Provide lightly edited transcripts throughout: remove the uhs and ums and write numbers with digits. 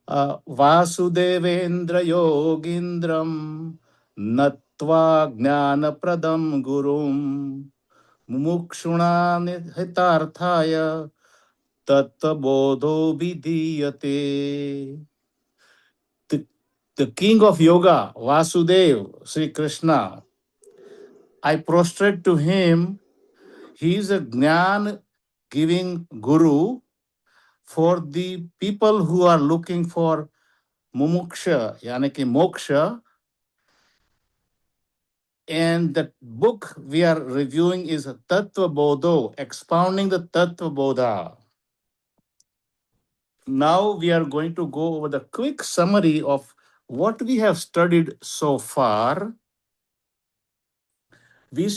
Vasudevendra yogindram natva jnanapradam gurum mumukshuna hitarthaya tattva bodho vidiyate. The king of yoga, Vasudev, Sri Krishna, I prostrate to him. He is a Jnana giving guru for the people who are looking for mumuksha, yani ki moksha. And the book we are reviewing is Tattva Bodho, expounding the Tattva Bodha. Now we are going to go over the quick summary of what we have studied so far. We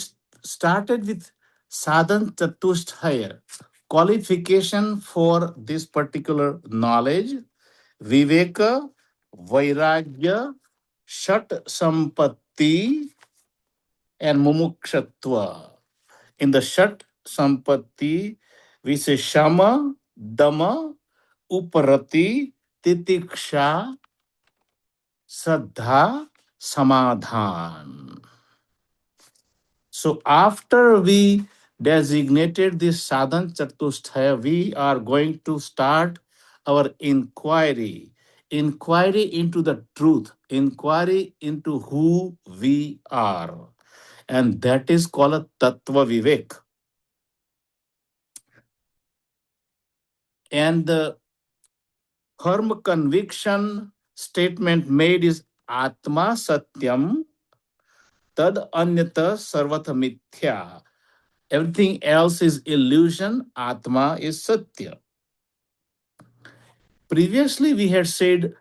started with sadhan chatusthaya, qualification for this particular knowledge, viveka, vairagya, shat sampatti, and mumukshatva. In the shat sampatti, we say shama, dama, uparati, titiksha, saddha, samadhan. So after we designated this sadhan chatusthaya, we are going to start our inquiry. Inquiry into the truth, inquiry into who we are. And that is called a tattva vivek. And the firm conviction statement made is Atma Satyam Tad Anyata Sarvata Mithya. Everything else is illusion, Atma is Satya. Previously, we had said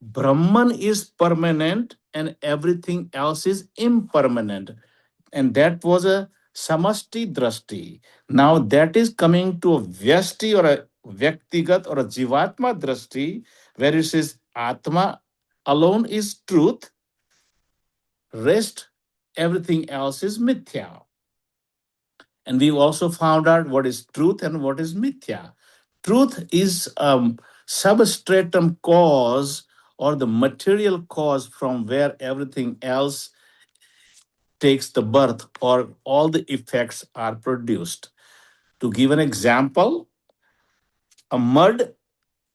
Brahman is permanent and everything else is impermanent. And that was a samasti drashti. Now that is coming to a vyasti or a vyaktigat or a jivatma drashti, where it says Atma alone is truth, rest, everything else is mithya. And we've also found out what is truth and what is mithya. Truth is substratum cause or the material cause from where everything else takes the birth or all the effects are produced. To give an example, a mud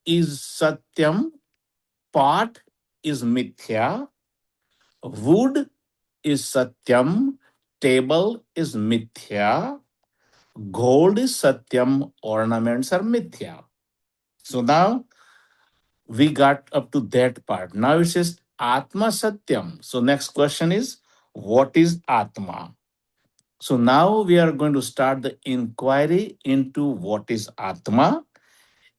is satyam, pot is mithya, wood is satyam, table is mithya, gold is satyam, ornaments are mithya. So now we got up to that part. Now it says Atma Satyam. So next question is, what is Atma? So now we are going to start the inquiry into what is Atma.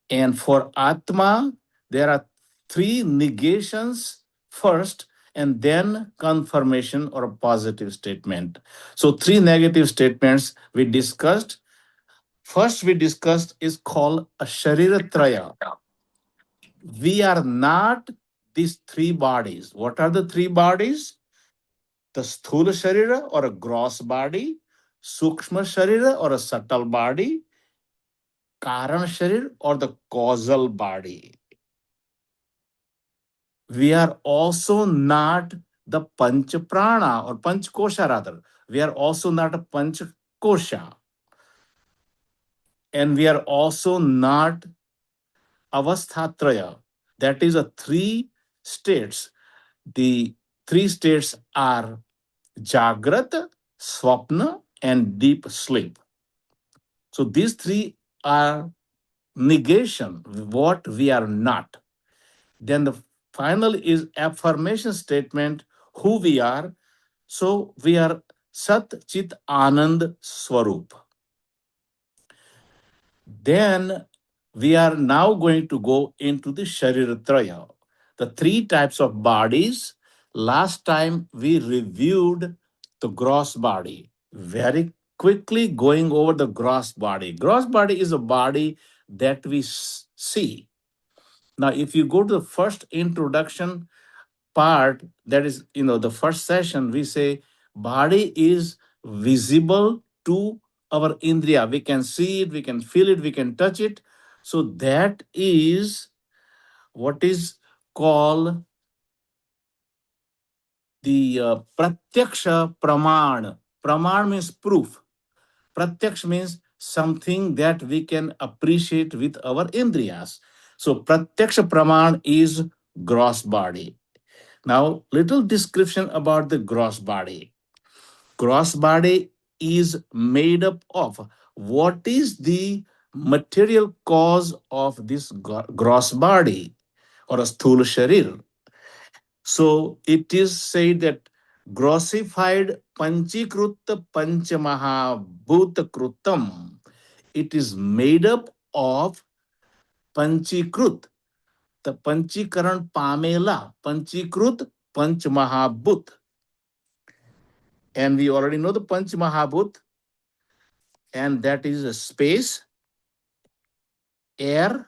And for Atma, there are three negations first, and then confirmation or a positive statement. So three negative statements we discussed. First we discussed is called a Shariratraya. We are not these three bodies. What are the three bodies? The Sthula Sharira or a gross body, Sukshma Sharira or a subtle body, Karan Sharir or the causal body. We are also not the Panch Prana or Panch Kosha rather. We are also not a Panch Kosha. And we are also not Avasthatraya. That is a three states. The three states are Jagrat, Swapna, and deep sleep. So these three are negation, what we are not. Then the final is affirmation statement, who we are. So we are Sat Chit Anand Swarup. Then we are now going to go into the Shariratraya, the three types of bodies. Last time we reviewed the gross body. Very quickly going over the gross body. Gross body is a body that we see. Now, if you go to the first introduction part, that is, the first session, we say body is visible to our indriya. We can see it, we can feel it, we can touch it. So that is what is called the pratyaksha praman. Praman means proof. Pratyaksh means something that we can appreciate with our indriyas. So pratyaksha praman is gross body. Now, little description about the gross body. Gross body is made up of what is the material cause of this gross body or a sthula sharir. So it is said that grossified panchikrutta panchamahabhutakrutam. It is made up of panchikrut, the panchikaran pamela, panchikrut panchamahabhut. And we already know the panchamahabhut, and that is a space, air,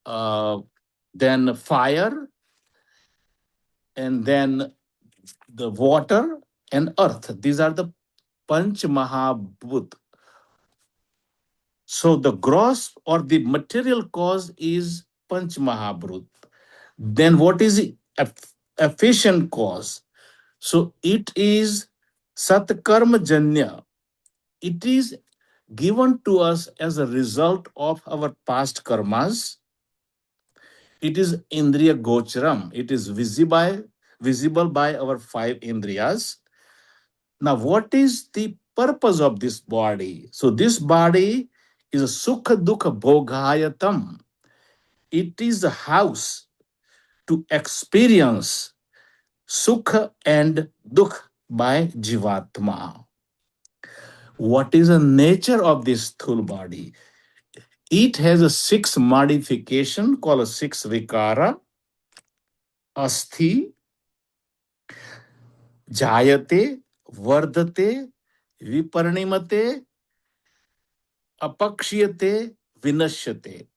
uh, then fire, and then the water and earth. These are the panchamahabhut. So the gross or the material cause is Panch Mahabhut. Then what is the efficient cause? So it is Satkarma Janya. It is given to us as a result of our past karmas. It is Indriya Gocharam. It is visible by our five Indriyas. Now, what is the purpose of this body? So this body is a Sukha Dukha Bhogayatam. It is a house to experience Sukha and Dukha by Jivatma. What is the nature of this thul body? It has a six modification called a six vikara, asthi, jayate, vardate, viparnimate, apakshiyate, vinashyate.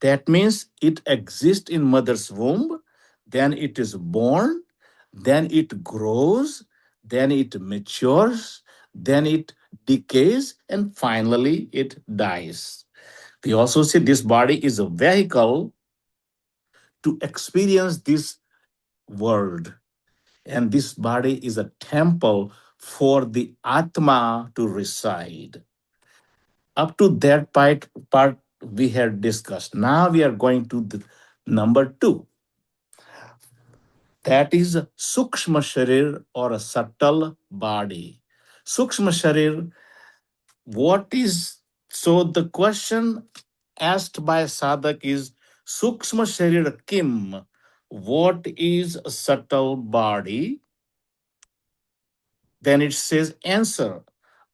That means it exists in mother's womb, then it is born, then it grows, then it matures, then it decays, and finally it dies. We also say this body is a vehicle to experience this world, and this body is a temple for the Atma to reside. Up to that part we had discussed. Now we are going to the number two. That is a Sukshma Sharir or a subtle body. Sukshma Sharir, what is, so the question asked by Sadhak is Sukshma Sharir Kim? What is a subtle body? Then it says answer.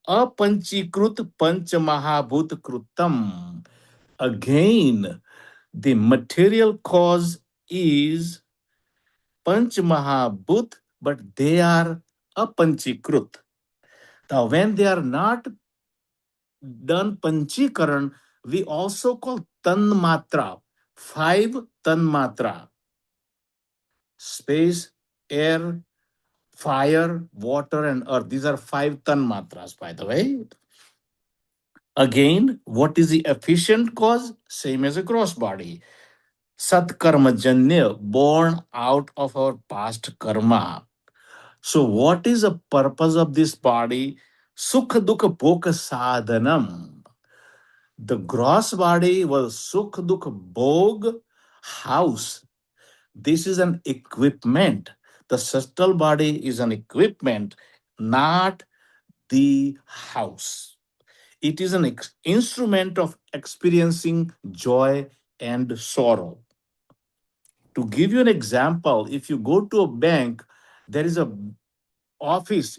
Apanchikrut Panchamahabhut Krutam. Again, the material cause is Panch Mahabhut, but they are apanchikrut. Now, when they are not done panchikaran, we also call tanmatra, five tanmatra, space, air, fire, water, and earth. These are five tanmatras, by the way. Again, what is the efficient cause? Same as a gross body. Sat karma janya, born out of our past karma. So, what is the purpose of this body? Sukha dukha bhoga sadhanam. The gross body was sukha dukha bhog house. This is an equipment. The subtle body is an equipment, not the house. It is an instrument of experiencing joy and sorrow. To give you an example, if you go to a bank, there is a office,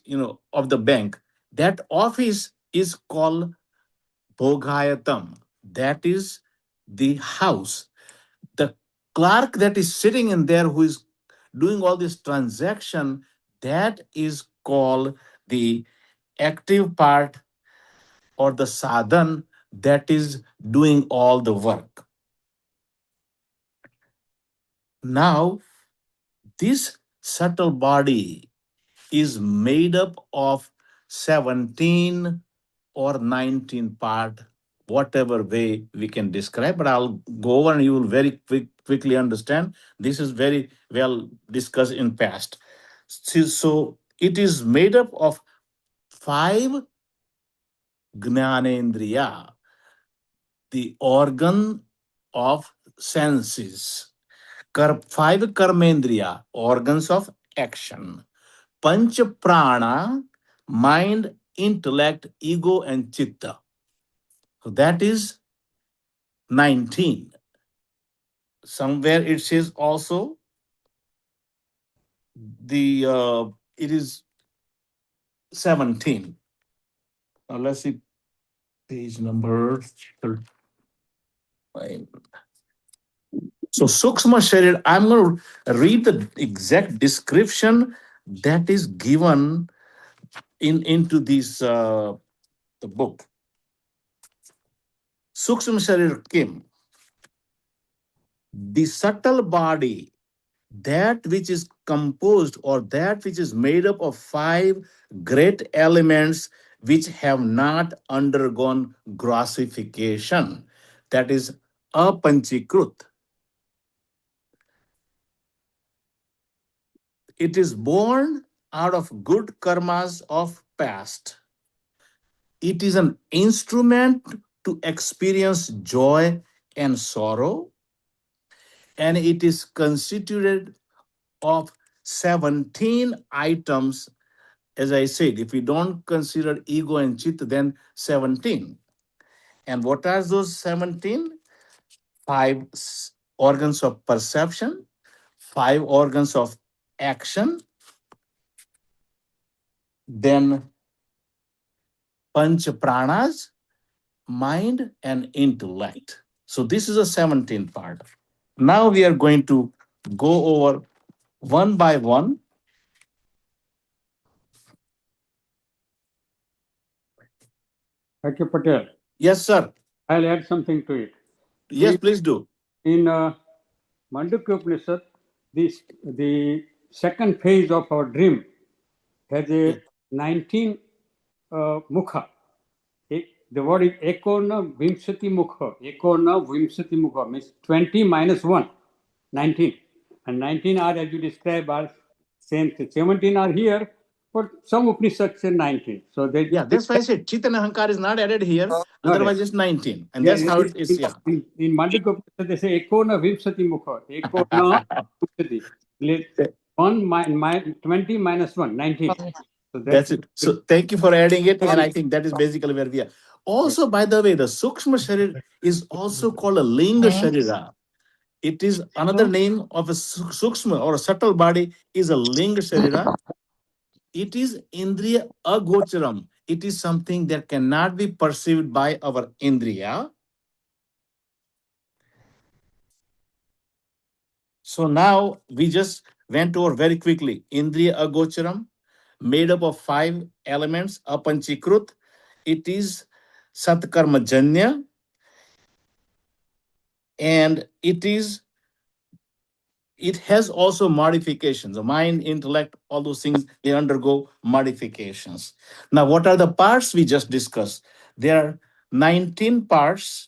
of the bank. That office is called Bhogayatam. That is the house. The clerk that is sitting in there who is doing all this transaction, that is called the active part or the sadhan that is doing all the work. Now, this subtle body is made up of 17 or 19 part. whatever way we can describe, but I'll go over and you will quickly understand. This is very well discussed in past. So it is made up of five gnanendriya, the organ of senses. Five karmendriya, organs of action. Panch prana, mind, intellect, ego, and chitta. So that is 19. Somewhere it says also the it is 17. Now let's see page number 35. So Sukshma Sharir, I'm going to read the exact description that is given into this the book. Sukshma Sharir Kim, the subtle body, that which is composed or that which is made up of five great elements which have not undergone grossification, that is apanchikrut. It is born out of good karmas of past. It is an instrument to experience joy and sorrow, and it is constituted of 17 items. As I said, if we don't consider ego and chitta, then 17. And what are those 17? Five organs of perception, five organs of action, then panch pranas, mind, and intellect. So this is a 17th part. Now we are going to go over one by one. Dr. Patel, Yes, sir. I'll add something to it. Yes, please do. In Mandukya Upanishad, the second phase of our dream has a 19 mukha. The word is ekona vimsati mukha. Ekona vimsati mukha means 20 minus 1, 19. And 19 are, as you describe, are same thing. 17 are here, but some Upanishads say 19. So they, Yeah, that's why I said Chit and Ahankar is not added here. Not Otherwise, it's 19. And yeah, that's how it is. Yeah. in Mandukya Upanishad, they say ekona vimsati mukha. Ekona vimsati. 20 minus 1, 19. So That's it. So thank you for adding it. And I think that is basically where we are. Also, by the way, the Sukshma Sharir is also called a Linga Sharira. It is another name of a Sukshma or a subtle body is a Linga Sharira. It is Indriya Agocharam. It is something that cannot be perceived by our Indriya. So now we just went over very quickly. Indriya Agocharam, made up of five elements, apanchikrut. It is Satkarma Janya, and it has also modifications. The mind, intellect, all those things, they undergo modifications. Now, what are the parts we just discussed? There are 19 parts,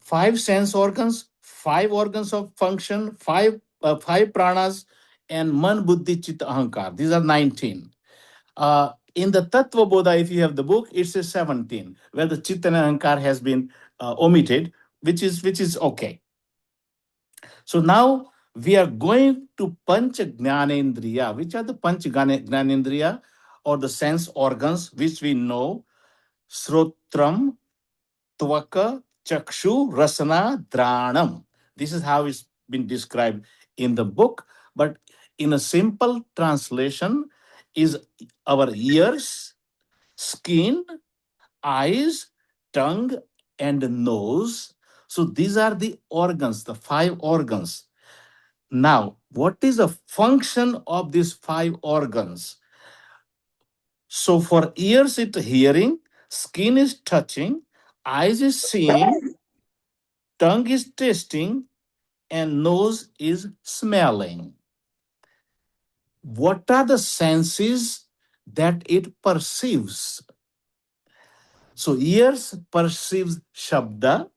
five sense organs, five organs of function, five pranas, and man, buddhi, chitta, ahankar. These are 19. In the TATTVA BODHA, if you have the book, it says 17, where the chitta and ahankar has been omitted, which is okay. So now we are going to Panch Gnanendriya. Which are the Panch Gnanendriya or the sense organs which we know? Srotram, Tvaka, Chakshu, Rasana, Dranam. This is how it's been described in the book. But in a simple translation, is our ears, skin, eyes, tongue, and nose. So these are the organs, the five organs. Now, what is the function of these five organs? So for ears, it's hearing, skin is touching, eyes is seeing, tongue is tasting, and nose is smelling. What are the senses that it perceives? So ears perceives shabda,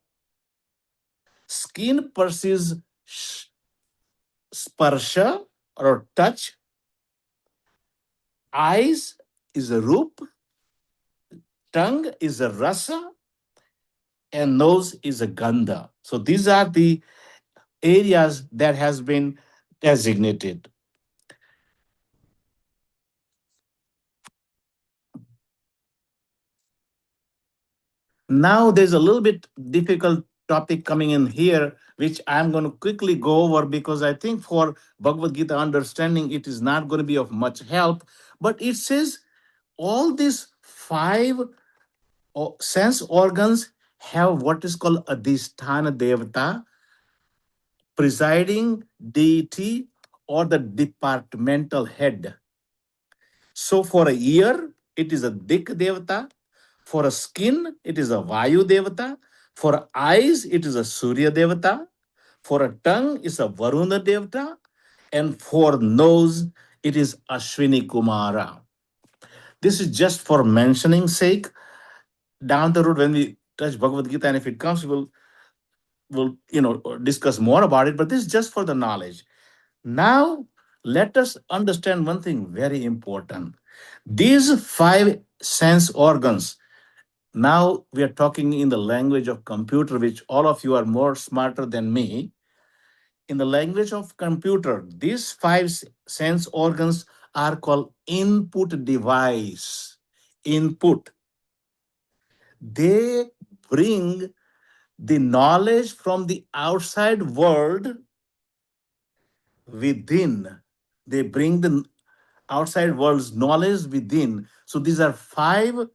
skin perceives sparsha or touch, eyes is a roop, tongue is a rasa, and nose is a gandha. So these are the areas that has been designated. Now there's a little bit difficult topic coming in here, which I'm going to quickly go over because I think for Bhagavad Gita understanding, it is not going to be of much help. But it says all these five sense organs have what is called Adhisthana Devata, presiding deity, or the departmental head. So for a ear, it is a Dik Devata. For a skin, it is a Vayu Devata. For eyes, it is a Surya Devata. For a tongue, it's a Varuna Devata. And for nose, it is Ashwini Kumara. This is just for mentioning sake. Down the road, when we touch Bhagavad Gita, and if it comes, we'll discuss more about it. But this is just for the knowledge. Now, let us understand one thing very important. These five sense organs, now we are talking in the language of computer, which all of you are more smarter than me. In the language of computer, these five sense organs are called input device. Input. They bring the knowledge from the outside world within. They bring the outside world's knowledge within. So these are five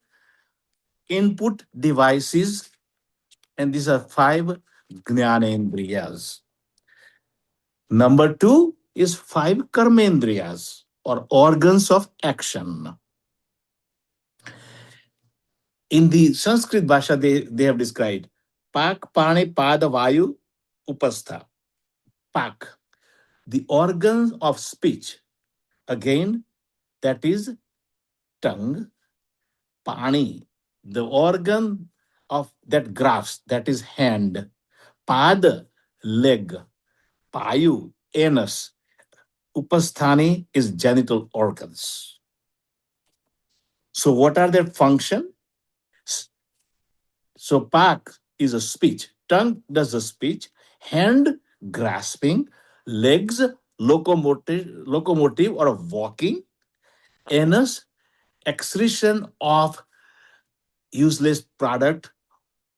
input devices, and these are five jnanendriyas. Number two is five karmendriyas or organs of action. In the Sanskrit Bhasha, they have described Pak, Pani, Pada, Vayu, Upastha. Pak, the organs of speech. Again, that is tongue. Pani, the organ of that grasps, that is hand. Pada, leg. Payu, anus. Upasthani is genital organs. So what are their function? So pak is a speech. Tongue does the speech. Hand grasping. Legs locomotive or walking. Anus excretion of useless product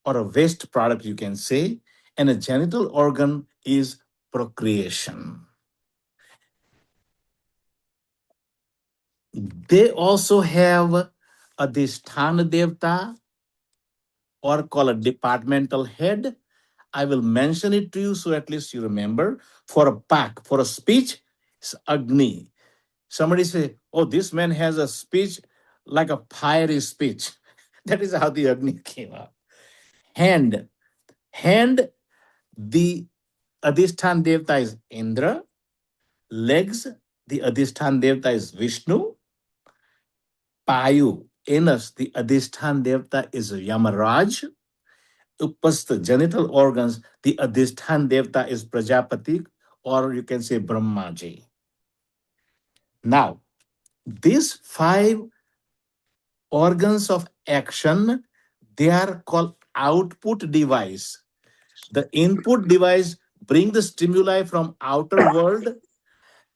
or a waste product, you can say. And a genital organ is procreation. They also have a Adhisthana Devta or call a departmental head. I will mention it to you so at least you remember. For a pack, for a speech, it's Agni. Somebody say, oh, this man has a speech like a fiery speech. That is how the Agni came up. Hand. Hand, the Adhisthana Devta is Indra. Legs, the Adhisthana Devta is Vishnu. Payu, anus, the Adhisthana Devta is Yamaraj. Upastha, genital organs, the Adhisthana Devta is Prajapati, or you can say Brahmaji. Now, these five organs of action, they are called output device. The input device bring the stimuli from outer world.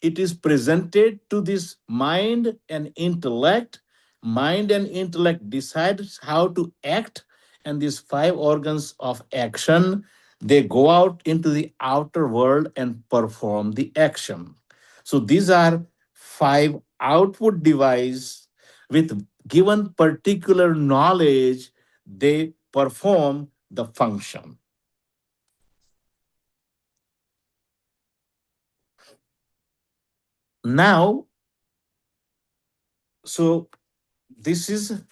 It is presented to this mind and intellect. Mind and intellect decides how to act, and these five organs of action, they go out into the outer world and perform the action. So these are five output device with given particular knowledge, they perform the function. Now, so this is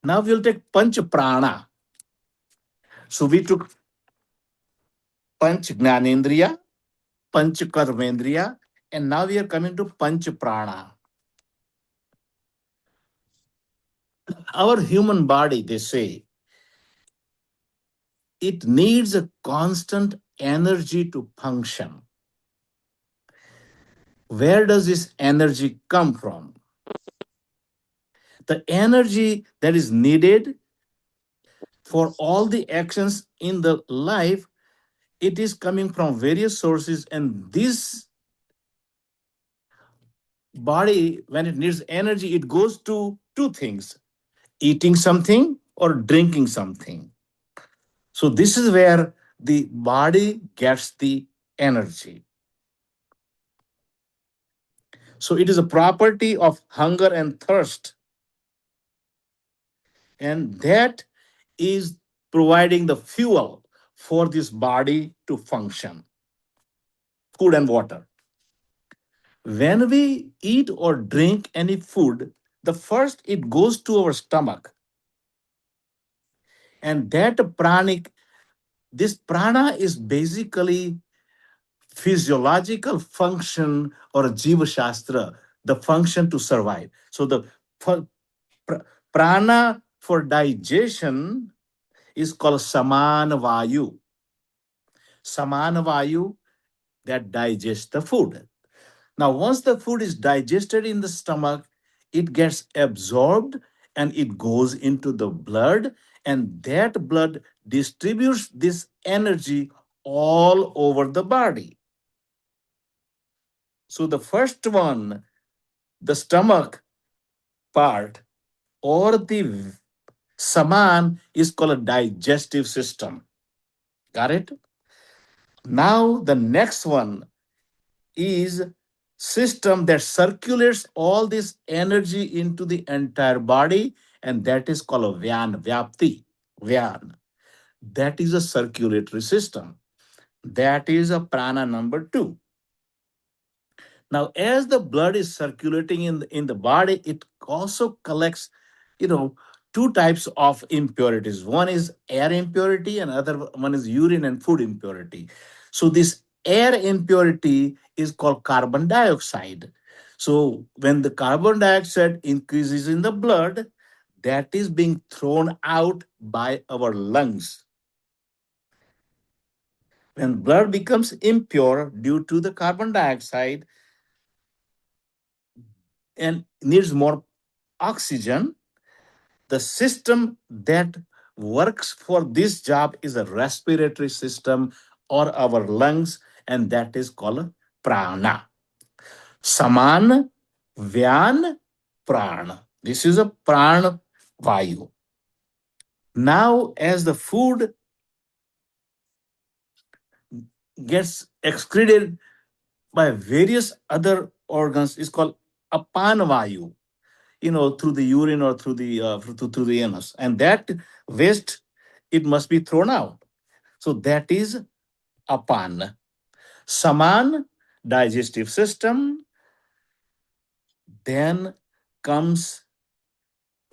now we'll take Panch Prana. So we took Panch Jnanendriya, Panch Karmendriya, and now we are coming to Panch Prana. Our human body, they say, it needs a constant energy to function. Where does this energy come from? The energy that is needed for all the actions in the life, it is coming from various sources, and this body, when it needs energy, it goes to two things: eating something or drinking something. So this is where the body gets the energy. So it is a property of hunger and thirst, and that is providing the fuel for this body to function: food and water. When we eat or drink any food, the first it goes to our stomach, and that pranic, this prana is basically physiological function or jiva shastra, the function to survive. So the prana for digestion is called samana vayu. Samana vayu that digests the food. Now, once the food is digested in the stomach, it gets absorbed and it goes into the blood, and that blood distributes this energy all over the body. So, the first one, the stomach part or the saman, is called a digestive system. Got it? Now, the next one is system that circulates all this energy into the entire body, and that is called a vyan, vyapti, vyan. That is a circulatory system. That is a prana number two. Now, as the blood is circulating in the body, it also collects, you know, two types of impurities. One is air impurity, and other one is urine and food impurity. So this air impurity is called carbon dioxide. So when the carbon dioxide increases in the blood, that is being thrown out by our lungs. When blood becomes impure due to the carbon dioxide and needs more oxygen, the system that works for this job is a respiratory system or our lungs, and that is called prana. Saman, Vyan, Prana. This is a prana vayu. Now, as the food gets excreted by various other organs, is called apan vayu, through the urine or through the anus, and that waste, it must be thrown out. So that is apan. Saman, digestive system. Then comes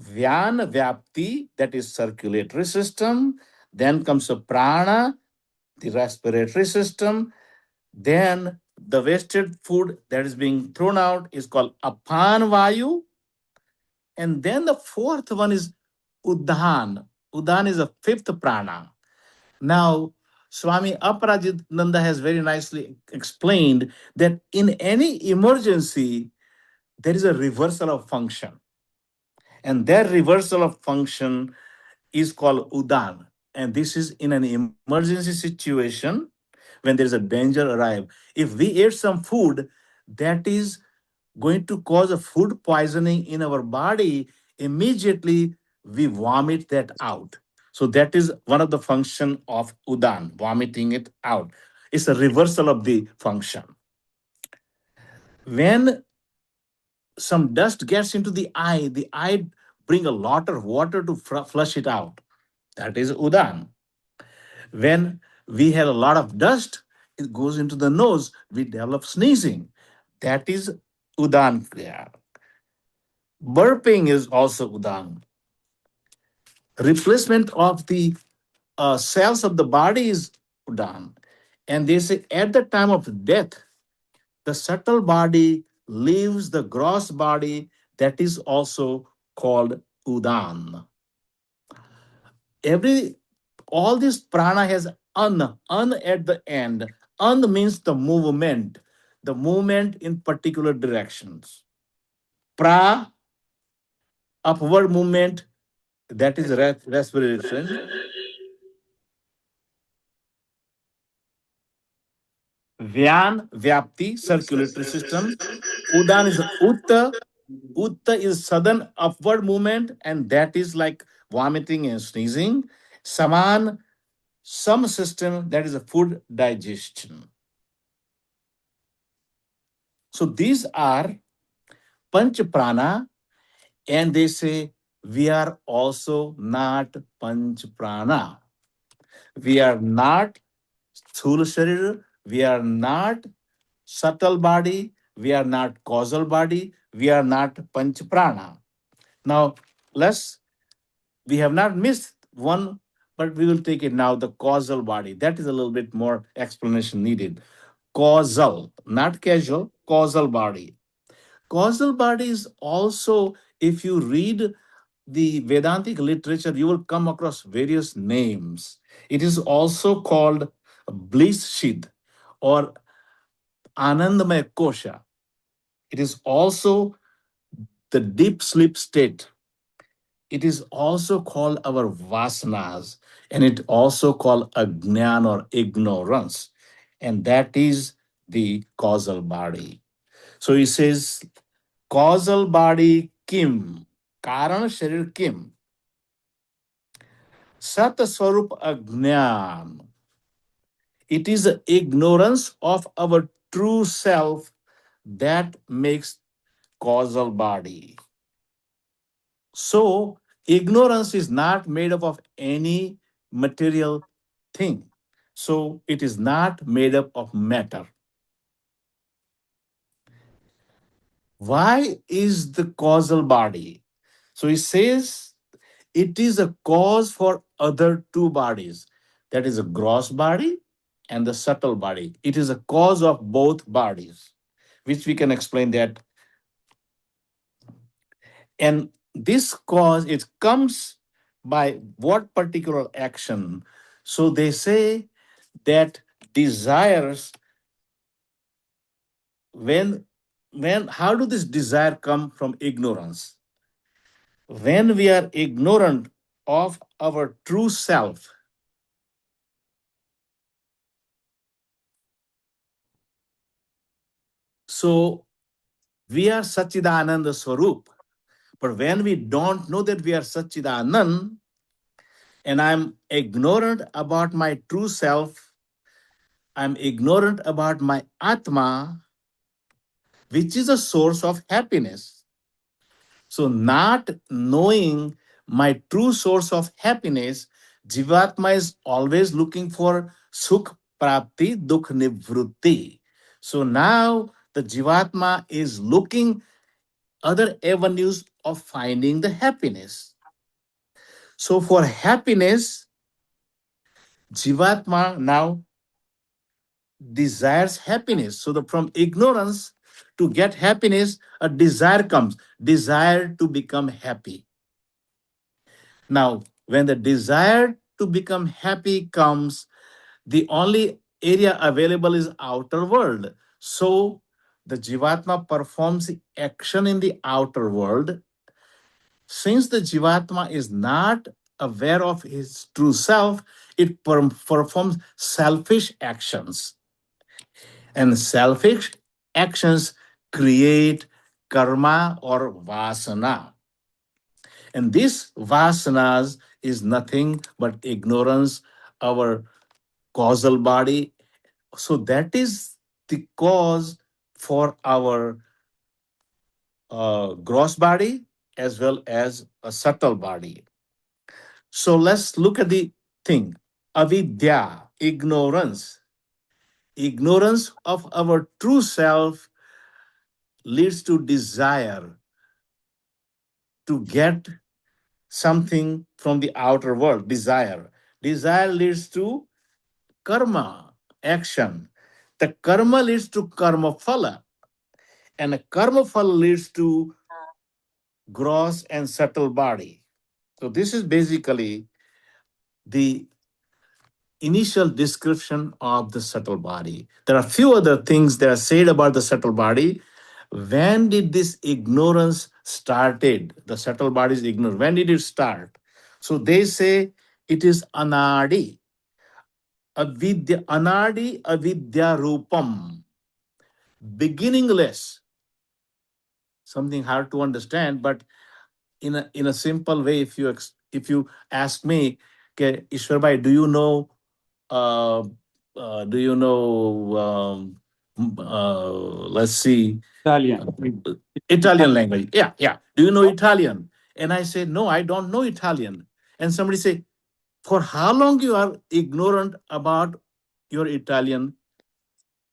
vyan, vyapti, that is circulatory system. Then comes a prana, the respiratory system. Then the wasted food that is being thrown out is called apan vayu. And then the fourth one is Udhan. Udhan is a fifth prana. Now, Swami Aparajit has very nicely explained that in any emergency, there is a reversal of function. And that reversal of function is called Udan. And this is in an emergency situation when there is a danger arrive. If we ate some food that is going to cause a food poisoning in our body, immediately we vomit that out. So that is one of the function of Udan, vomiting it out. It's a reversal of the function. When some dust gets into the eye bring a lot of water to flush it out. That is Udan. When we have a lot of dust, it goes into the nose, we develop sneezing. That is Udan Kriya. Burping is also Udan. Replacement of the cells of the body is Udan. And they say at the time of death, the subtle body leaves the gross body, that is also called udan. Every all this prana has un at the end. Un means the movement in particular directions. Pra, upward movement, that is respiration. Vyan, vyapti, circulatory system. Udan is utta. Utta is sudden upward movement, and that is like vomiting and sneezing. Saman, some system, that is a food digestion. So these are panch prana, and they say we are also not panch prana. We are not sthula sharir, we are not subtle body, we are not causal body, we are not panch prana. Now, let's, we have not missed one, but we will take it now, the causal body. That is a little bit more explanation needed. Causal, not casual, causal body. Causal body is also, if you read the Vedantic literature, you will come across various names. It is also called bliss shid or anandamaya kosha. It is also the deep sleep state. It is also called our vasanas, and it also called ajnan or ignorance, and that is the causal body. So he says causal body kim, karan sharir kim, sat swarup ajnan. It is the ignorance of our true self that makes causal body. So, ignorance is not made up of any material thing. So, it is not made up of matter. Why is the causal body? So, he says it is a cause for other two bodies, that is, a gross body and the subtle body. It is a cause of both bodies, which we can explain that. And this cause, it comes by what particular action? So they say that desires, when how do this desire come from ignorance? When we are ignorant of our true self, so we are Sachidananda Swarup. But when we don't know that we are Sachidanand, and I'm ignorant about my true self, I'm ignorant about my Atma, which is a source of happiness. So, not knowing my true source of happiness, Jivatma is always looking for Sukh Prapti, Dukh Nivrutti. So, now the Jivatma is looking other avenues of finding the happiness. So, for happiness, Jivatma now desires happiness. So, from ignorance to get happiness, a desire comes, desire to become happy. Now, when the desire to become happy comes, the only area available is outer world. So, the Jivatma performs action in the outer world. Since the Jivatma is not aware of his true self, it performs selfish actions. And selfish actions create karma or vasana. And this vasanas is nothing but ignorance, our causal body. So that is the cause for our gross body as well as a subtle body. So let's look at the thing. Avidya, ignorance. Ignorance of our true self leads to desire to get something from the outer world. Desire leads to karma, action. The karma leads to karma phala, and a karma phala leads to gross and subtle body. So this is basically the initial description of the subtle body. There are few other things that are said about the subtle body. When did this ignorance started? The subtle body is ignorant. When did it start? So they say it is anadi, avidya, anadi avidya rupam, beginningless. Something hard to understand, but in a simple way, if you ask me, okay, Ishwar bhai, uh, do you know let's see, Italian. uh, Italian language? Yeah, yeah. Do you know Italian? And I say, no, I don't know Italian. And somebody say, for how long you are ignorant about your Italian?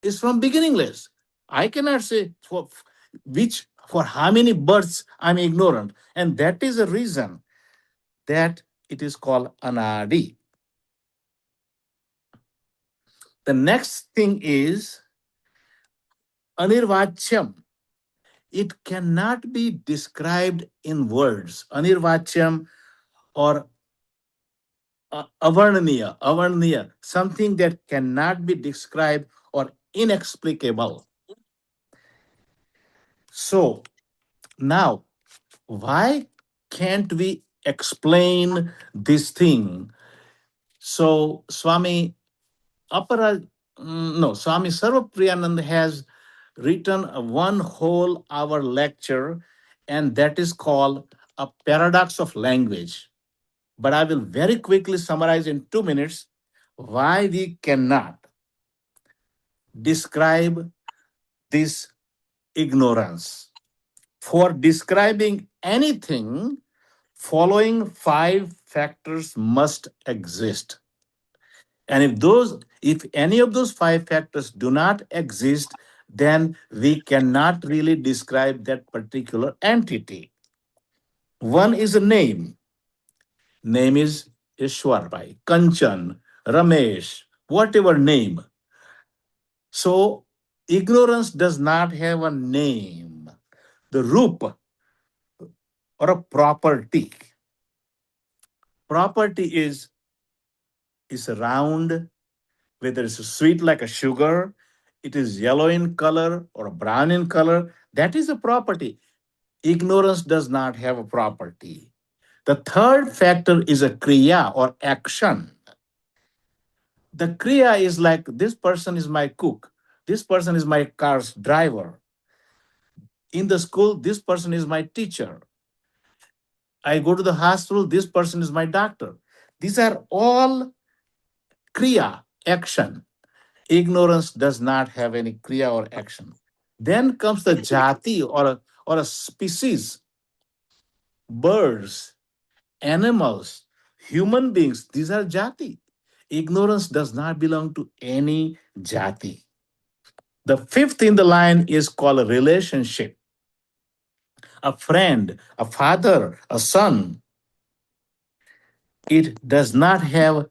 Is from beginningless. I cannot say for how many births I'm ignorant. And that is the reason that it is called anadi. The next thing is anirvachyam. It cannot be described in words. Anirvachyam or avarnaniya, something that cannot be described or inexplicable. So now, why can't we explain this thing? So Swami Swami Sarvapriyanand has written a one whole hour lecture, and that is called A Paradox of Language. But I will very quickly summarize in 2 minutes why we cannot describe this ignorance. For describing anything, following five factors must exist. And if any of those five factors do not exist, then we cannot really describe that particular entity. One is a name. Name is Ishwar Kanchan, Ramesh, whatever name. So ignorance does not have a name. The roop or a property. Property is round, whether it's sweet like a sugar, it is yellow in color or brown in color. That is a property. Ignorance does not have a property. The third factor is a kriya or action. The kriya is like this person is my cook, this person is my car's driver. In the school, this person is my teacher. I go to the hospital, this person is my doctor. These are all kriya, action. Ignorance does not have any kriya or action. Then comes the jati or a species, birds, animals, human beings. These are jati. Ignorance does not belong to any jati. The fifth in the line is called a relationship. A friend, a father, a son. It does not have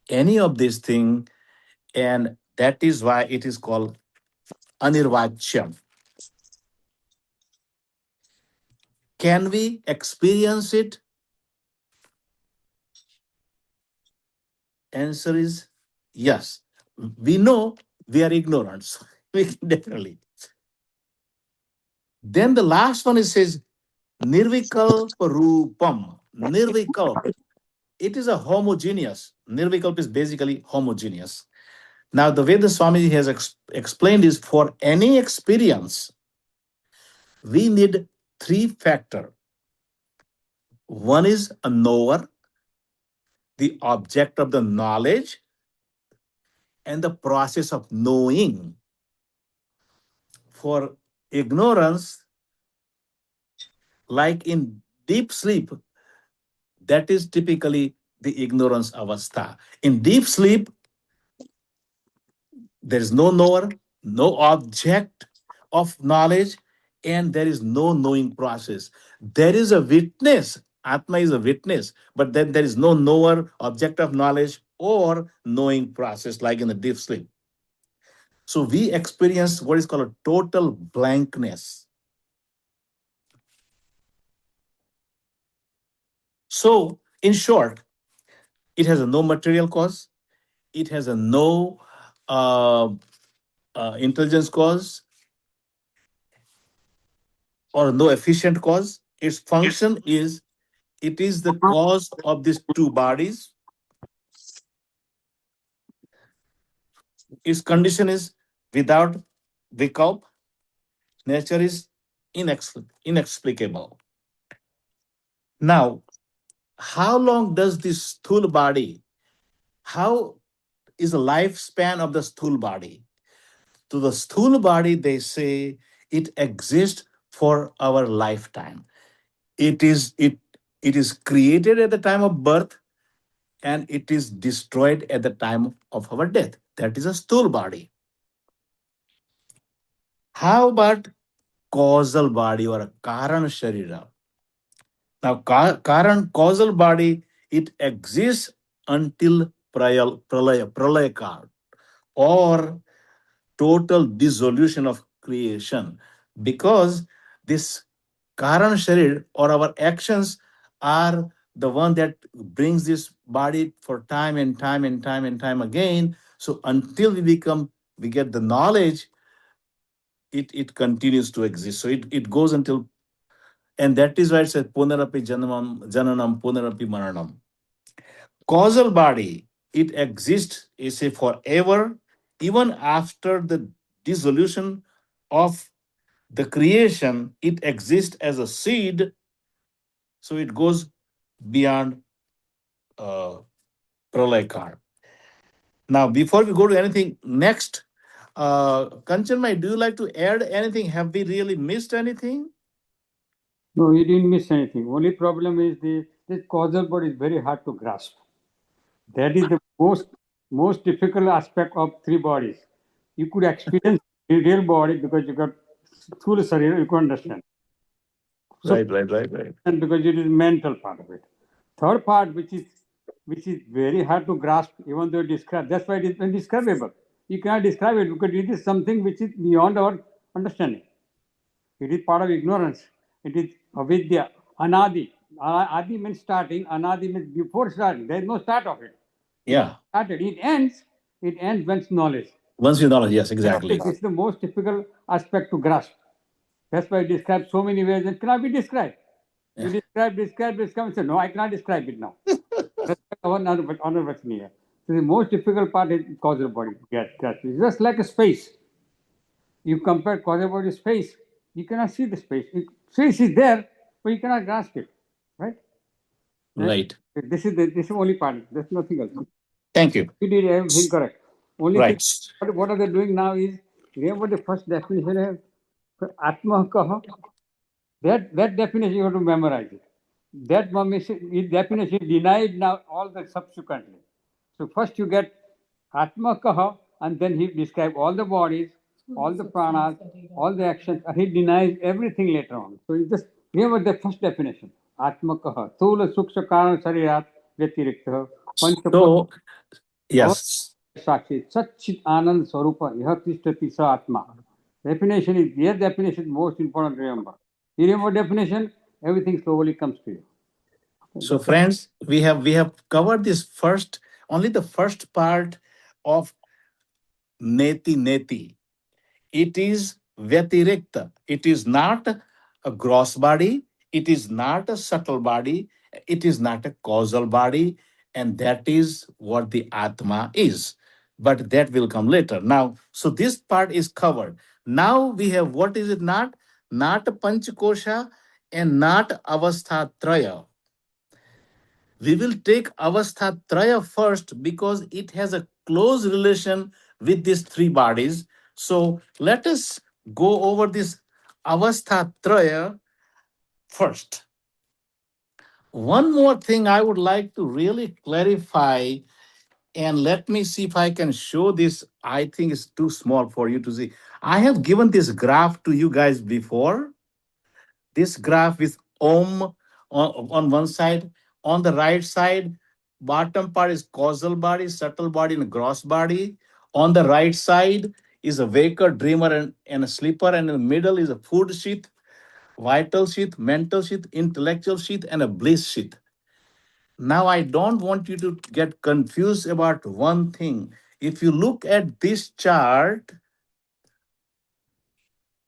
any of these things, and that is why it is called anirvachyam. Can we experience it? Answer is yes. We know we are ignorant. So we can definitely. Then the last one, it says nirvikalpa rupam. Nirvikalp. It is a homogeneous. Nirvikalp is basically homogeneous. Now, the way the Swamiji has explained is for any experience, we need three factor. One is a knower, the object of the knowledge, and the process of knowing. For ignorance, like in deep sleep, that is typically the ignorance avastha. In deep sleep, there is no knower, no object of knowledge, and there is no knowing process. There is a witness. Atma is a witness, but then there is no knower, object of knowledge, or knowing process like in the deep sleep. So we experience what is called a total blankness. So, in short, it has a no material cause, it has a no uh, intelligence cause, or no efficient cause. Its function is it is the cause of these two bodies. Its condition is without without nature is inexplicable. Now, how long does this stool body, how is the lifespan of the stool body? To the stool body, they say it exists for our lifetime. It is created at the time of birth and it is destroyed at the time of our death. That is a stool body. How about causal body or a karan sharira? Now, karan causal body, it exists until pralaya kal, or total dissolution of creation, because this karan sharir or our actions are the one that brings this body for time and time and time and time again. So until we get the knowledge, it continues to exist. So it goes until, and that is why it says punarapi jananam punarapi maranam. Causal body, it exists, is say, forever, even after the dissolution of the creation. It exists as a seed, so it goes beyond uh, pralay. Now, before we go to anything next, Kanchanmai, do you like to add anything? Have we really missed anything? No, you didn't miss anything. Only problem is the causal body is very hard to grasp. That is the most difficult aspect of three bodies. You could experience the real body because you got through the sarira, you can understand. So Right, right, right, right. and because it is mental part of it. Third part, which is very hard to grasp, even though describe. That's why it is indescribable. You cannot describe it because it is something which is beyond our understanding. It is part of ignorance. It is avidya, anadi. Adi means starting, anadi means before starting. There is no start of it. It Yeah. started. It ends. It ends when it's knowledge. Once you knowledge, yes, This exactly. is the most difficult aspect to grasp. That's why I describe so many ways and cannot be described. You Yeah. describe, and say, no, I cannot describe it now. That's our anurvachaniya. So the most difficult part is causal body. Yes, it's just like a space. You compare causal body to space, you cannot see the space. Space is there, but you cannot grasp it. Right? That, Right. this is only part. There's nothing else. Thank you. You did everything correct. Only thing, Right. what are they doing now is, remember the first definition is Atma kaha. That definition you have to memorize it. That definition denied now all the subsequently. So first you get Atma kaha, and then he describes all the bodies, all the pranas, all the actions, and he denies everything later on. So you just remember the first definition. Atma kaha. Thula suksha karana sarirat व्यतिरिक्त पंचभूत So, yes. साक्षी सच्चित आनंद स्वरूप यह तिष्ठति स आत्मा. Definition is their definition is most important to remember. You remember definition, everything slowly comes to you. So, friends, we have covered this first, only the first part of neti neti. It is vyatirikta. It is not a gross body. It is not a subtle body. It is not a causal body. And that is what the Atma is. But that will come later. Now, so this part is covered. Now we have, what is it not? Not Panchakosha and not Avastha Traya. We will take Avastha Traya first because it has a close relation with these three bodies. So let us go over this Avastha Traya first. One more thing I would like to really clarify, and let me see if I can show this. I think it's too small for you to see. I have given this graph to you guys before. This graph with Om on one side. On the right side, bottom part is causal body, subtle body, and gross body. On the right side is a waker, dreamer, and a sleeper. And in the middle is a food sheath, vital sheath, mental sheath, intellectual sheath, and a bliss sheath. Now, I don't want you to get confused about one thing. If you look at this chart,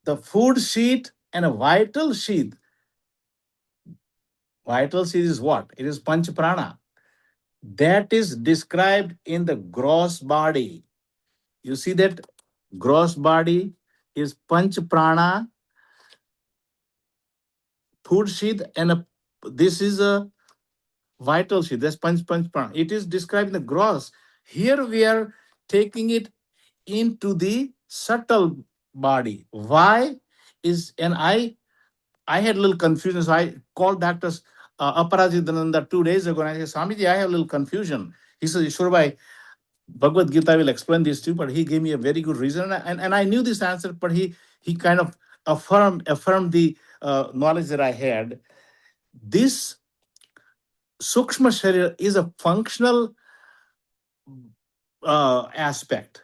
the food sheet and a vital sheet is what? It is Panch Prana. That is described in the gross body. You see that gross body is Panch Prana, food sheet, and this is a vital sheet. That's Panch Prana. It is described in the gross. Here we are taking it into the subtle body. Why is and I had a little confusion. So I called doctors Aparajitananda 2 days ago and I said, Swamiji, I have a little confusion. He said, Shurbai, Bhagavad Gita will explain this to you, but he gave me a very good reason. And I knew this answer, but he kind of affirmed the knowledge that I had. This Sukshma Sharira is a functional aspect.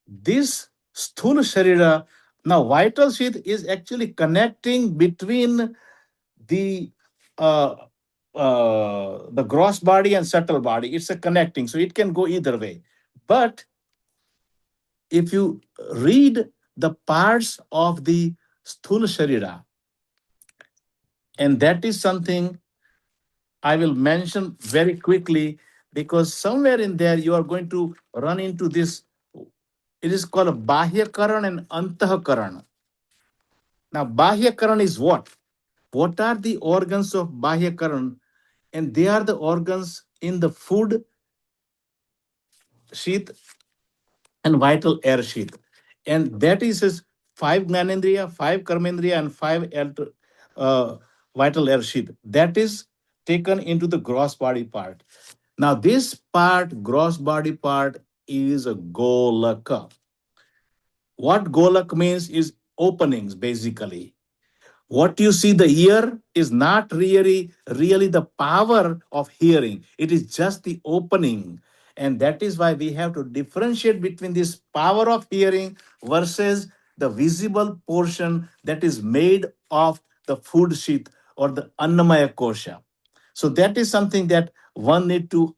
This Sthula Sharira, now vital sheath is actually connecting between the uh, the gross body and subtle body. It's a connecting, so it can go either way. But if you read the parts of the Sthula Sharira, and that is something I will mention very quickly because somewhere in there you are going to run into this. It is called a Bahya Karan and Antah Karan. Now, Bahya Karan is what? What are the organs of Bahya Karan? And they are the organs in the food sheath and vital air sheath. And that is his five Gnanendriya, five Karmendriya, and five uh, vital air sheath. That is taken into the gross body part. Now, this part, gross body part, is a Golaka. What Golak means is openings, basically. What you see the ear is not really the power of hearing. It is just the opening. And that is why we have to differentiate between this power of hearing versus the visible portion that is made of the food sheath or the Annamaya kosha. So that is something that one need to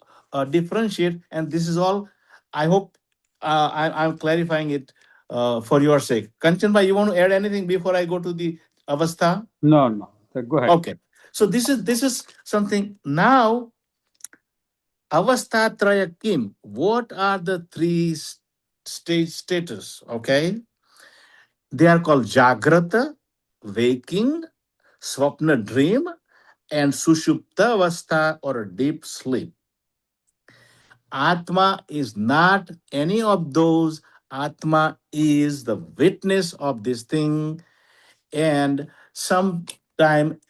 differentiate. And this is all, I hope I'm clarifying it for your sake. Kanchanbhai, you want to add anything before I go to the avastha? No, no. So go ahead. Okay. So this is something now. Avastha traya kim. What are the three stage status? Okay. They are called Jagrata, waking, Swapna dream, and Sushupta avastha or a deep sleep. Atma is not any of those. Atma is the witness of this thing. And sometime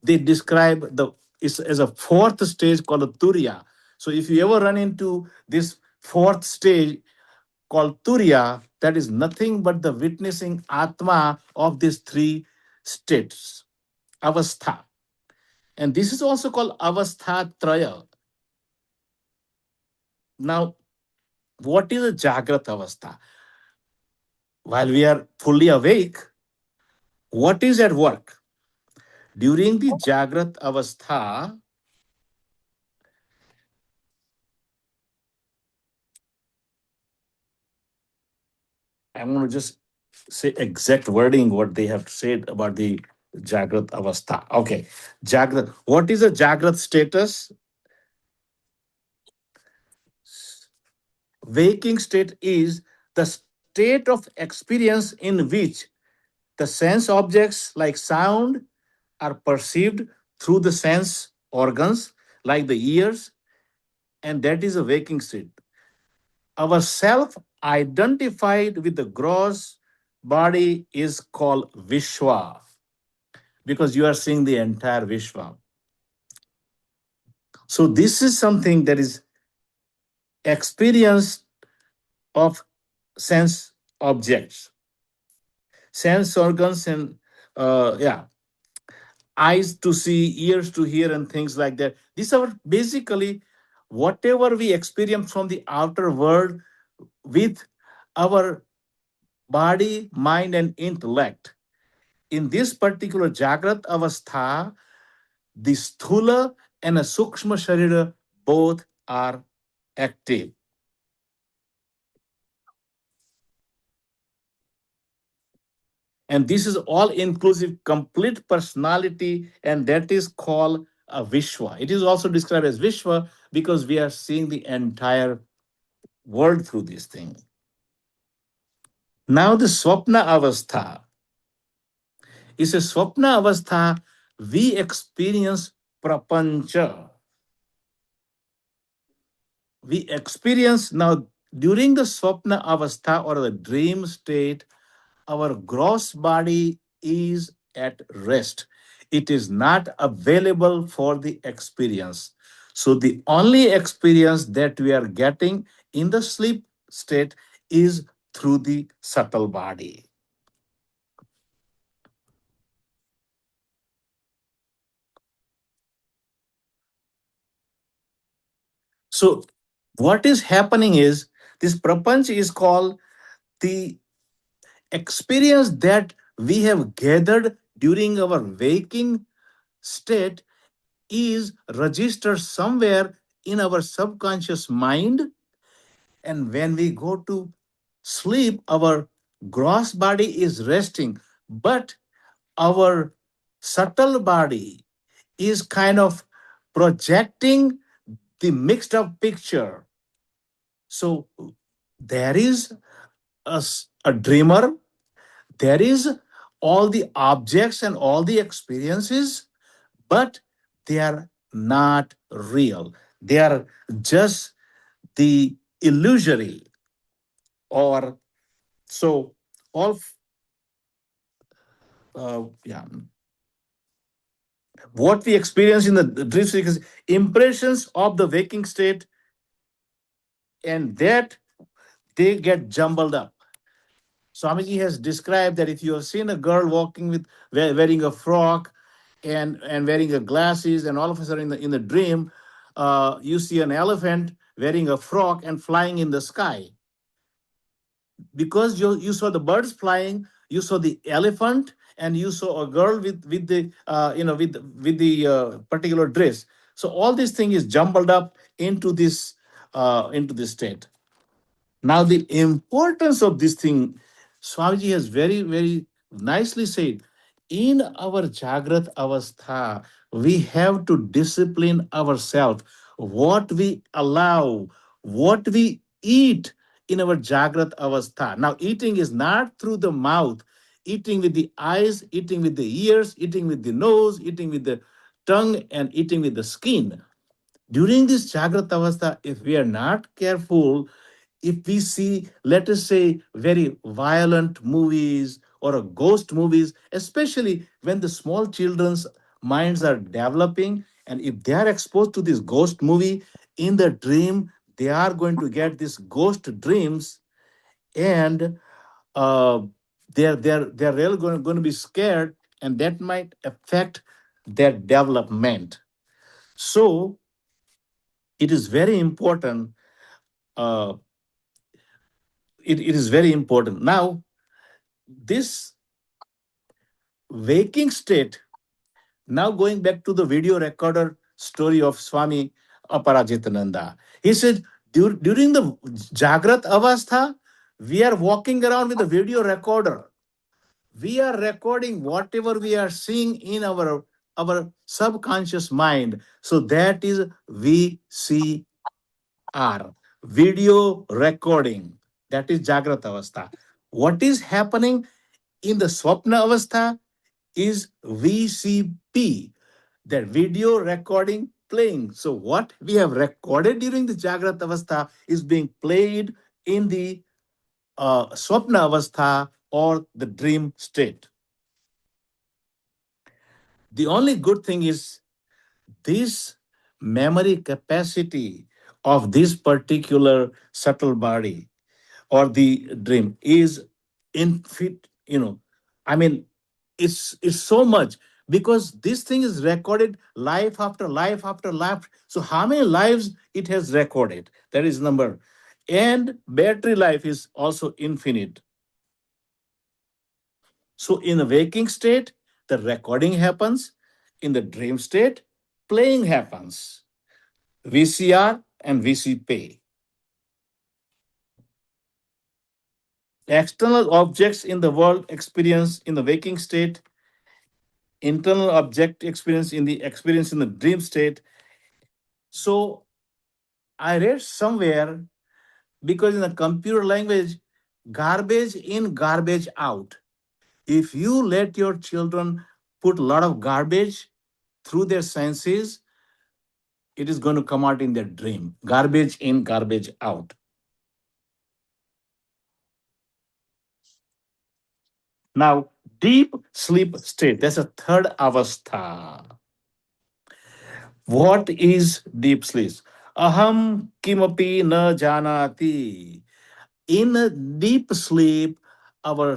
they describe the is as a fourth stage called a Turiya. So if you ever run into this fourth stage called Turiya, that is nothing but the witnessing Atma of these three states, avastha. And this is also called avastha traya. Now, what is a Jagrat avastha? While we are fully awake, what is at work? During the Jagrat avastha, I'm going to just say exact wording what they have said about the Jagrat avastha. Okay, Jagrat. What is a Jagrat status? Waking state is the state of experience in which the sense objects like sound are perceived through the sense organs like the ears, and that is a waking state. Our self identified with the gross body is called Vishwa because you are seeing the entire Vishwa. So, this is something that is experience of sense objects, sense organs, and yeah, eyes to see, ears to hear, and things like that. These are basically whatever we experience from the outer world with our body, mind, and intellect. In this particular Jagrat Avastha, the Sthula and a Sukshma Sharira, both are active. And this is all inclusive, complete personality, and that is called a Vishwa. It is also described as Vishwa because we are seeing the entire world through this thing. Now, the Swapna Avastha is a Swapna Avastha. We experience prapancha. We experience now during the Swapna Avastha or the dream state, our gross body is at rest. It is not available for the experience. So, the only experience that we are getting in the sleep state is through the subtle body. So, what is happening is this prapanch is called the experience that we have gathered during our waking state is registered somewhere in our subconscious mind. And when we go to sleep, our gross body is resting, but our subtle body is kind of projecting the mixed up picture. So there is a dreamer, there is all the objects and all the experiences, but they are not real. They are just the illusory or so all yeah, what we experience in the dream state is impressions of the waking state, and that they get jumbled up. Swamiji has described that if you have seen a girl walking with wearing a frock and wearing a glasses, and all of a sudden in the dream, you see an elephant wearing a frock and flying in the sky. Because you saw the birds flying, you saw the elephant, and you saw a girl with the with the particular dress. So all this thing is jumbled up into this state. Now, the importance of this thing, Swamiji has very, very nicely said. In our Jagrat Avastha, we have to discipline ourselves. What we allow, what we eat in our Jagrat Avastha. Now, eating is not through the mouth, eating with the eyes, eating with the ears, eating with the nose, eating with the tongue, and eating with the skin. During this Jagrat Avastha, if we are not careful, if we see, let us say, very violent movies or a ghost movies, especially when the small children's minds are developing, and if they are exposed to this ghost movie in the dream, they are going to get these ghost dreams, and uh, they're really going to be scared, and that might affect their development. So it is very important. Uh, it is very important. Now, this waking state, now going back to the video recorder story of Swami Aparajitananda, he said, during the Jagrat Avastha, we are walking around with a video recorder. We are recording whatever we are seeing in our subconscious mind. So that is VCR, video recording. That is Jagrat Avastha. What is happening in the Swapna Avastha is VCP, that video recording playing. So what we have recorded during the Jagrat Avastha is being played in the Swapna Avastha or the dream state. The only good thing is this memory capacity of this particular subtle body or the dream is infinite. I mean, it's so much, because this thing is recorded life after life after life. So how many lives it has recorded, that is number. And battery life is also infinite. So in the waking state, the recording happens. In the dream state, playing happens. VCR and VC pay. External objects in the world experience in the waking state, internal object experience in the dream state. So I read somewhere, because in the computer language, garbage in, garbage out. If you let your children put a lot of garbage through their senses, it is going to come out in their dream. Garbage in, garbage out. Now, deep sleep state, that's a third avastha. What is deep sleep? Aham kimapi na janati. In a deep sleep, our,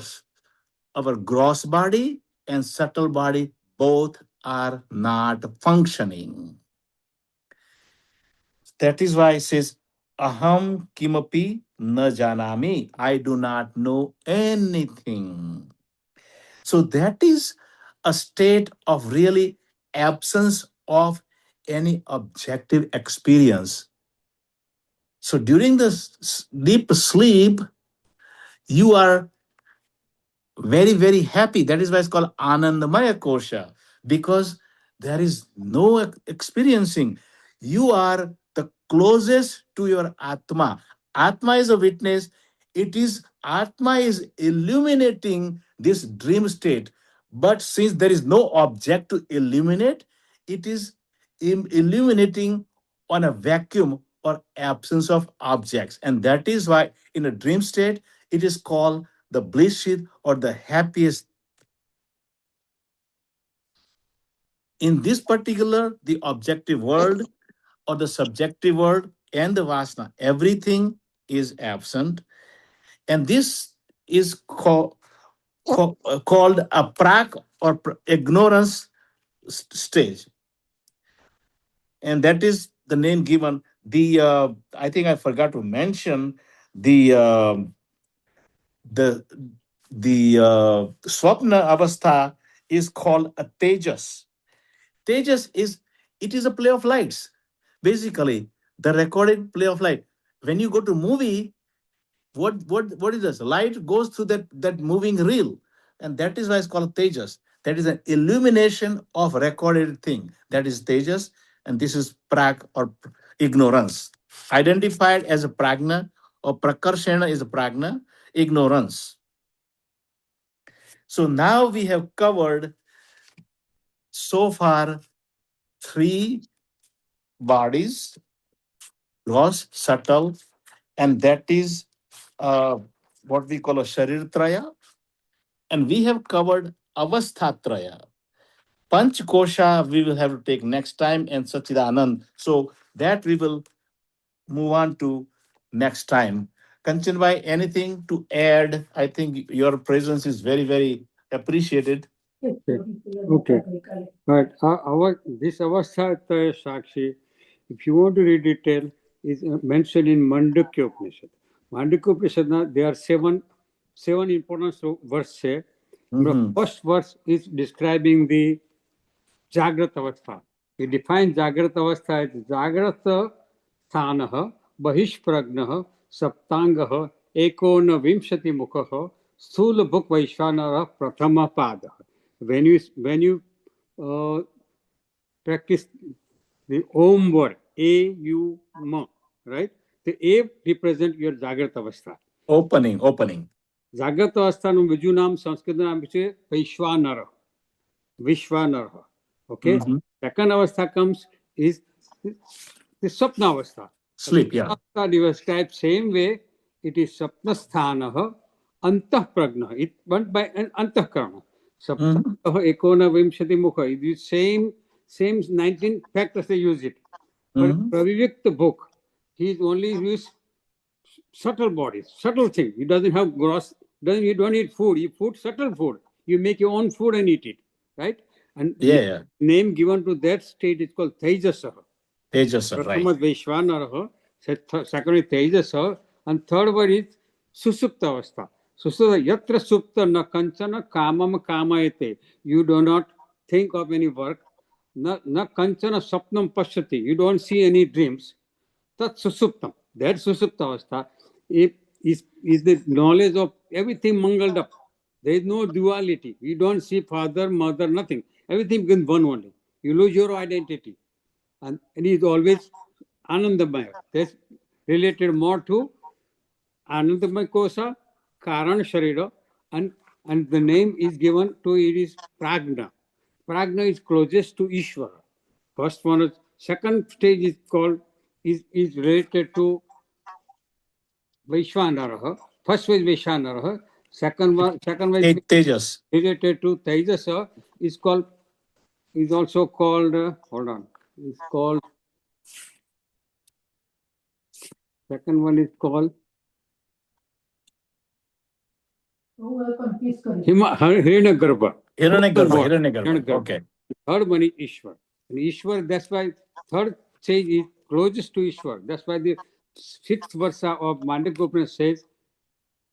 our gross body and subtle body both are not functioning. That is why it says, Aham kimapi na janami. I do not know anything. So that is a state of really absence of any objective experience. So during the deep sleep, you are very, very happy. That is why it's called Anandamaya Kosha, because there is no experiencing. You are the closest to your Atma. Atma is a witness. It is Atma is illuminating this dream state. But since there is no object to illuminate, it is illuminating on a vacuum or absence of objects. And that is why in a dream state, it is called the bliss state or the happiest. In this particular, the objective world or the subjective world and the vasana, everything is absent. And this is called a prak or ignorance stage. And that is the name given. The I think I forgot to mention the the swapna avastha is called a tejas. Tejas is, it is a play of lights. Basically, the recorded play of light. When you go to movie, what is this? Light goes through that moving reel, and that is why it's called Tejas. That is an illumination of recorded thing. That is Tejas, and this is Prag or ignorance. Identified as a pragna or prakarshana is a pragna, ignorance. So now we have covered so far three bodies: gross, subtle, and that is what we call a sharir traya. And we have covered avastha traya. Panch kosha we will have to take next time, and Sachidanand. So that we will move on to next time. Kanchan bhai, anything to add? I think your presence is very, very appreciated. Okay. Okay. But our this Avasthataya Sakshi, if you want to read detail, is mentioned in Mandukya Upanishad. Mandukya Upanishad, there are seven important verses. The Mhm. first verse is describing the Jagrat Avastha. It defines Jagrat Avastha as Jagrata Sthanah Bahishpragnaha Saptangah Ekona Vimshati Mukha Sthula Bhuk Vaishvanara Prathama Pada. When you uh, practice the Om word, A-U-M, right? The A represents your Jagrat Avastha. Opening. જાગ્રત અવસ્થાનું બીજું નામ સંસ્કૃત નામ છે વૈશ્વાનર, વિશ્વાનર. Okay. Mhm. Second avastha comes is the swapna avastha. Sleep, yeah. Avastha described same way. It is swapna sthanah antah pragna. It went by an antahkarana. Mhm. Saptah ekona vimshati mukha. It is same 19 factors they use it. But Mhm. Pravivikta book, he is only used subtle bodies, subtle thing. He doesn't have gross, doesn't you don't eat food. You put subtle food. You make your own food and eat it, right? And Yeah, yeah. name given to that state is called Tejasah. Tejas, right. Prathama Vaishvanaraha, second is Tejasah, and third word is Susupta Avastha. Susupta Yatra Supta na Kanchana Kamam Kamayate. You do not think of any work. na kanchana sapnam pashyati. You don't see any dreams. Tat susuptam. That susupta avastha is the knowledge of everything mangled up. There is no duality. You don't see father, mother, nothing. Everything becomes one only. You lose your identity. And it is always Anandamaya. That's related more to Anandamaya Kosa, Karan Sharira, and the name is given to it is Prajna. Prajna is closest to Ishvara. First one is, second stage is called, is related to Vaishwanaraha. First one is Vaishwanaraha. Second one is Tejas. related to Tejasa, is called, is also called, hold on, is called, second one is called Hiranyagarbha. Hiranyagarbha. Hiranyagarbha. Hiranyagarbha. Okay. Third one is Ishwar. And Ishwar, that's why third stage is closest to Ishwar. That's why the sixth verse of Mandakya Upanishad says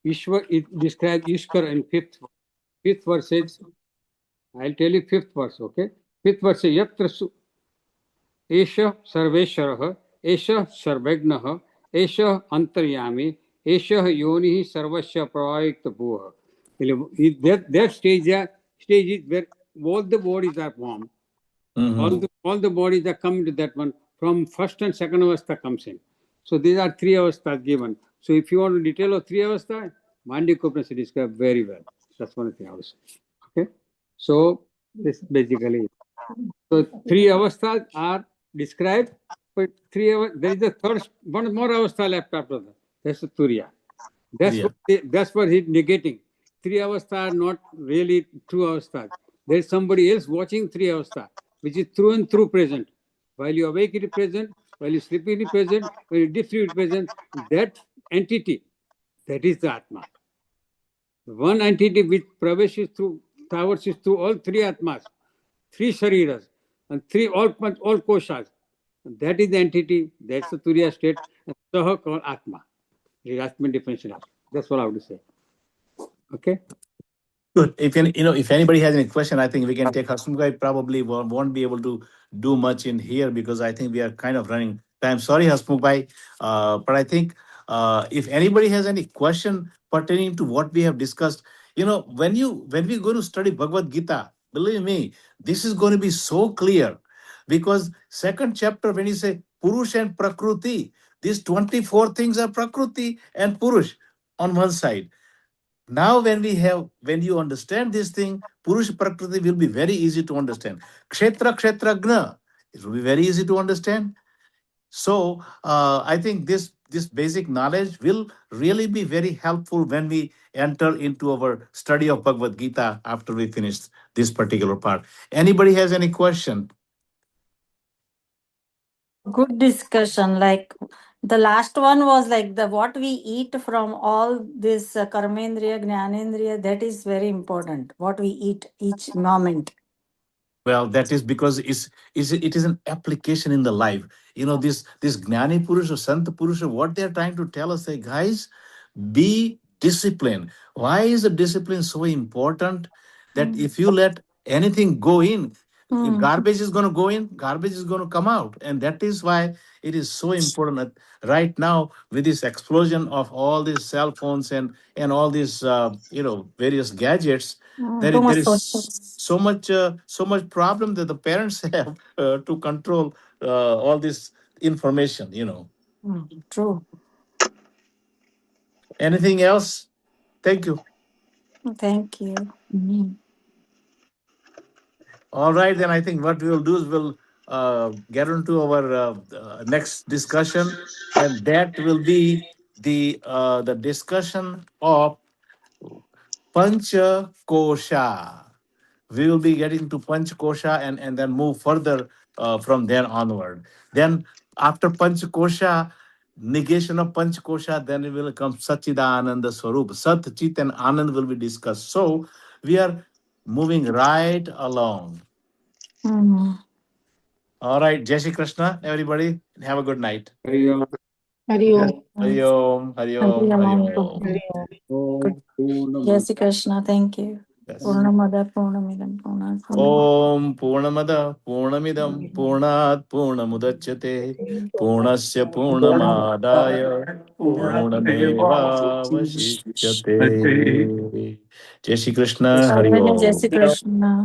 Ishwar, it describes Ishwar in fifth. Fifth verse says, I'll tell you fifth verse, okay? Fifth verse says, Yatra Esha Sarveshwarah, Esha Sarvegnaha, Esha Antaryami, Esha Yoni Sarvasya Pravayikta Bhuha. That stage, stage is where all the bodies are formed. All the bodies that come into that one from first and second avastha comes in. So these are three avasthas given. So if you want to detail of three avastha, Mandakya Upanishad describes very well. That's one of the avasthas. Okay. So this basically it. So three avasthas are described, but there is a third, one more avastha left after that. That's the Turiya. That's what he's negating. Three avastha are not really true avastha. There is somebody else watching three avastha, which is through and through present. While you awake, it is present. While you sleep, it is present. When you dip, it is present. That entity, that is the Atma. One entity which praveshes through, traverses through all three Atmas, three Shariras, and three all koshas. That is the entity, that's the Turiya state, and Saha called Atma. The Atman definition. That's what I would say. Okay? Good. If any, if anybody has any question, I think we can take Hasmukh. Probably won't be able to do much in here because I think we are kind of running time. Sorry, Hasmukh bhai, but I think if anybody has any question pertaining to what we have discussed, when we go to study Bhagavad Gita, believe me, this is going to be so clear because second chapter when you say Purush and Prakriti, these 24 things are Prakriti and Purush on one side. Now when you understand this thing, Purush Prakriti will be very easy to understand. Kshetragna, it will be very easy to understand. So I think this basic knowledge will really be very helpful when we enter into our study of Bhagavad Gita after we finish this particular part. Anybody has any question? Good discussion. Like the last one was like the what we eat from all this karmendriya, gnanendriya, that is very important. What we eat each moment. Well, that is because it is an application in the life. This Gnani Purusha, Sant Purusha, what they are trying to tell us, say, guys, be disciplined. Why is the discipline so important? That if you let anything go in, garbage is going to go in, garbage is going to come out, and that is why it is so important that right now with this explosion of all these cell phones and all these various gadgets, Too there much social. is so much problem that the parents have to control all this information. True. Anything else? Thank you. Thank you. Mhm. All right, then I think what we will do is we'll get into our next discussion, and that will be the discussion of Pancha Kosha. We will be getting to Panch Kosha and then move further from there onward. Then after Panch Kosha, negation of Panch Kosha, then it will come Satchidananda Swarup. Sat, Chit, and Anand will be discussed. So we are moving right along. Mhm. All right, Jai Shri Krishna, everybody. Have a good night. Hari Om. Hari Om. Hari Om, Hari Hari Om, Hari Om. Om. Hari Om. Om. Jai Shri Krishna. Thank you. Purnamada Purnamidam Purnat Om Purnamada Purnamidam Purnat Purnamudachyate Purnasya Purnamadaya Purnameva Vasishyate. Jai Shri Krishna. Hari Purnamidam. Jai Om. Shri Krishna.